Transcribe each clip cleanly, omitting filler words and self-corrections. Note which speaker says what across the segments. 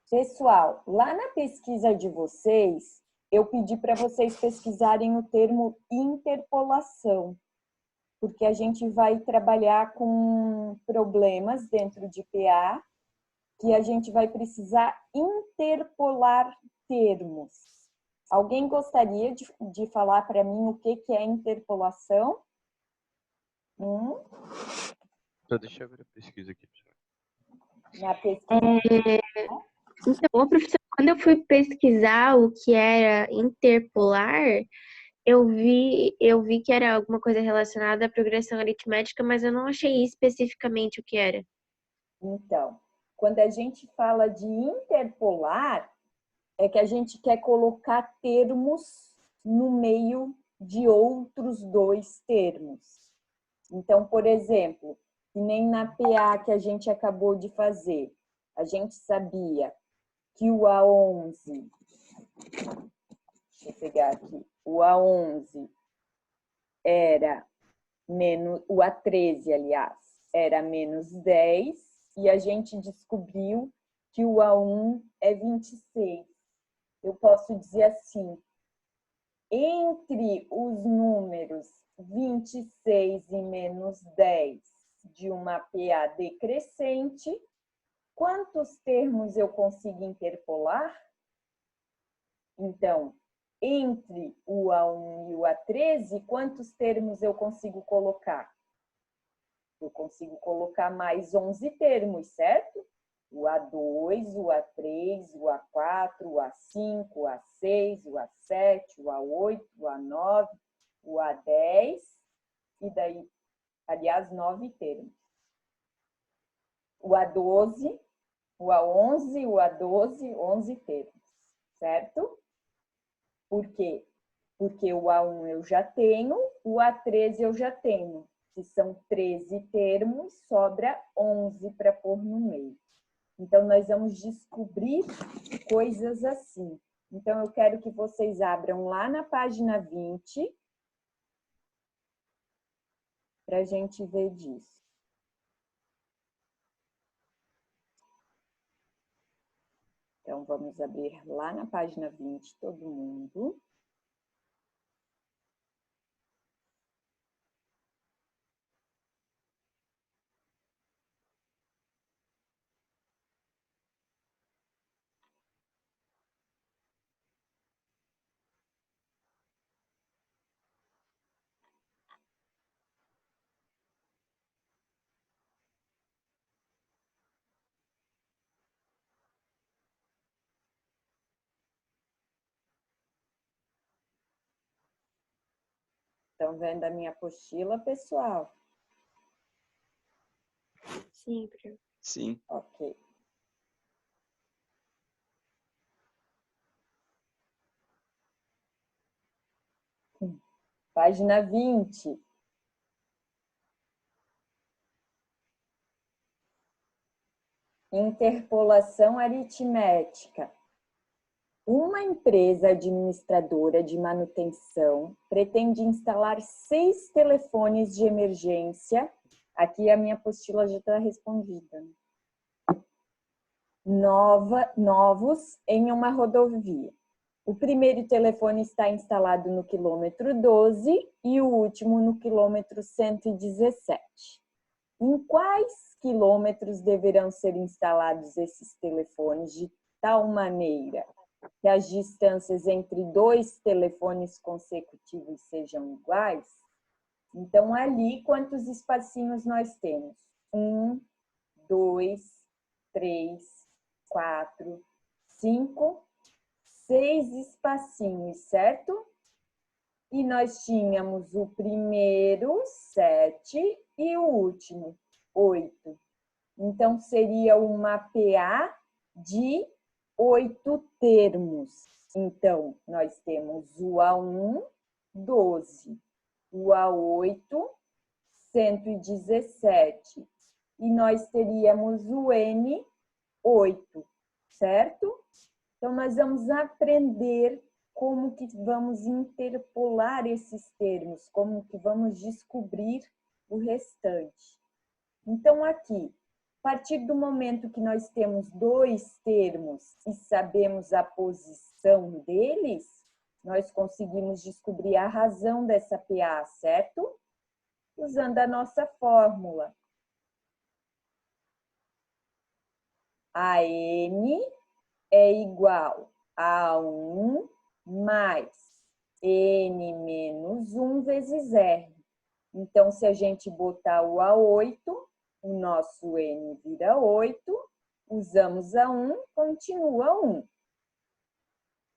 Speaker 1: Pessoal, lá na pesquisa de vocês, eu pedi para vocês pesquisarem o termo interpolação, porque a gente vai trabalhar com problemas dentro de PA que a gente vai precisar interpolar termos. Alguém gostaria de falar para mim o que é interpolação?
Speaker 2: Deixa eu ver a pesquisa aqui.
Speaker 1: Na pesquisa.
Speaker 3: Então, professor, quando eu fui pesquisar o que era interpolar, eu vi que era alguma coisa relacionada à progressão aritmética, mas eu não achei especificamente o que era.
Speaker 1: Então, quando a gente fala de interpolar, é que a gente quer colocar termos no meio de outros dois termos. Então, por exemplo, que nem na PA que a gente acabou de fazer, a gente sabia que o A11, deixa eu pegar aqui, o A11 era menos, o A13, aliás, era menos 10, e a gente descobriu que o A1 é 26. Eu posso dizer assim, entre os números 26 e menos 10 de uma PA decrescente, quantos termos eu consigo interpolar? Então, entre o A1 e o A13, quantos termos eu consigo colocar? Eu consigo colocar mais 11 termos, certo? O A2, o A3, o A4, o A5, o A6, o A7, o A8, o A9, o A10, e daí, aliás, 9 termos. O A12, o A11, o A12, 11 termos, certo? Por quê? Porque o A1 eu já tenho, o A13 eu já tenho. Se são 13 termos, sobra 11 para pôr no meio. Então, nós vamos descobrir coisas assim. Então, eu quero que vocês abram lá na página 20 para a gente ver disso. Então, vamos abrir lá na página 20, todo mundo. Estão vendo a minha apostila, pessoal?
Speaker 3: Sim, professor.
Speaker 2: Sim.
Speaker 1: Ok. Página 20. Interpolação aritmética. Uma empresa administradora de manutenção pretende instalar 6 telefones de emergência. Aqui a minha apostila já está respondida. Novos em uma rodovia. O primeiro telefone está instalado no quilômetro 12 e o último no quilômetro 117. Em quais quilômetros deverão ser instalados esses telefones de tal maneira que as distâncias entre dois telefones consecutivos sejam iguais? Então, ali, quantos espacinhos nós temos? 1, 2, 3, 4, 5, 6 espacinhos, certo? E nós tínhamos o primeiro, 7, e o último, 8. Então, seria uma PA de 8 termos. Então, nós temos o A1, 12, o A8, 117. E nós teríamos o N, 8, certo? Então, nós vamos aprender como que vamos interpolar esses termos, como que vamos descobrir o restante. Então, aqui, partir do momento que nós temos dois termos e sabemos a posição deles, nós conseguimos descobrir a razão dessa PA, certo? Usando a nossa fórmula. AN é igual a 1 mais N menos 1 vezes R. Então, se a gente botar o A8, o nosso N vira 8, usamos a 1, continua 1.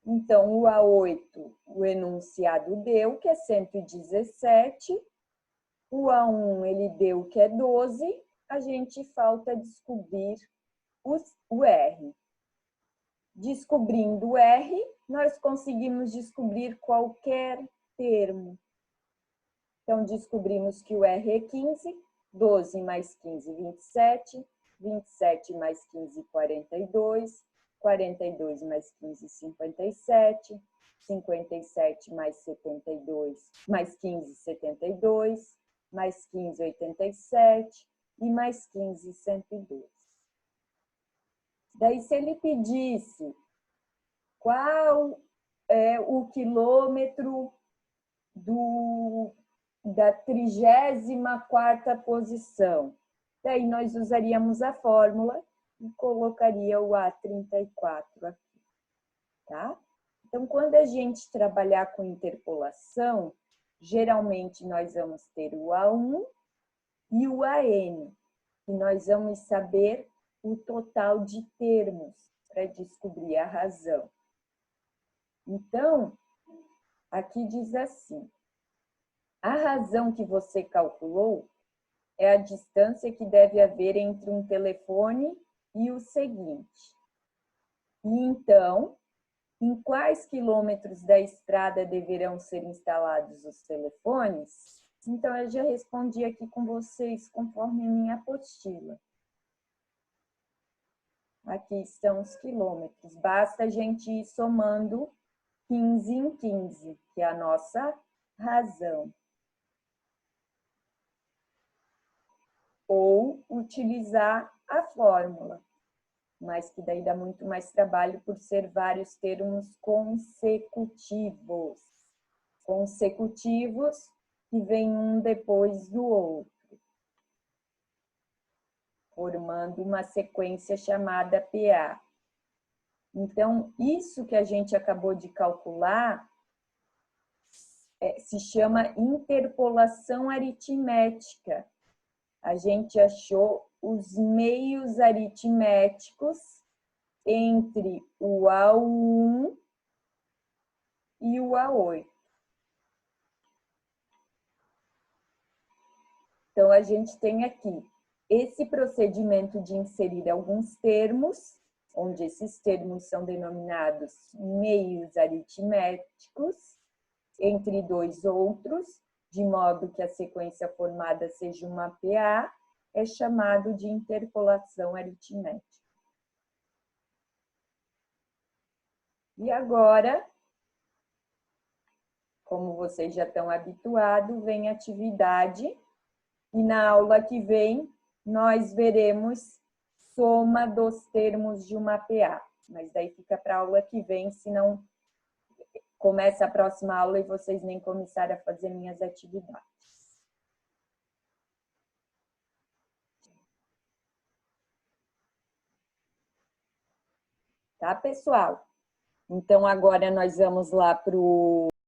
Speaker 1: Então, o A8, o enunciado deu, que é 117. O A1, ele deu, que é 12. A gente falta descobrir o R. Descobrindo o R, nós conseguimos descobrir qualquer termo. Então, descobrimos que o R é 15, 12 mais 15, 27, 27 mais 15, 42, 42 mais 15, 57, 57 mais 72, mais 15, 72, mais 15, 87 e mais 15, 102. Daí, se ele pedisse qual é o quilômetro da 34ª posição, daí nós usaríamos a fórmula e colocaria o A34 aqui, tá? Então, quando a gente trabalhar com interpolação, geralmente nós vamos ter o A1 e o AN, e nós vamos saber o total de termos para descobrir a razão. Então, aqui diz assim: a razão que você calculou é a distância que deve haver entre um telefone e o seguinte. E então, em quais quilômetros da estrada deverão ser instalados os telefones? Então, eu já respondi aqui com vocês conforme a minha apostila. Aqui estão os quilômetros. Basta a gente ir somando 15 em 15, que é a nossa razão. Ou utilizar a fórmula, mas que daí dá muito mais trabalho por ser vários termos consecutivos. Consecutivos que vem um depois do outro, formando uma sequência chamada PA. Então, isso que a gente acabou de calcular se chama interpolação aritmética. A gente achou os meios aritméticos entre o A1 e o A8. Então, a gente tem aqui esse procedimento de inserir alguns termos, onde esses termos são denominados meios aritméticos, entre dois outros, de modo que a sequência formada seja uma PA, é chamado de interpolação aritmética. E agora, como vocês já estão habituados, vem a atividade, e na aula que vem nós veremos soma dos termos de uma PA. Mas daí fica para a aula que vem, senão começa a próxima aula e vocês nem começaram a fazer minhas atividades. Tá, pessoal? Então, agora nós vamos lá para o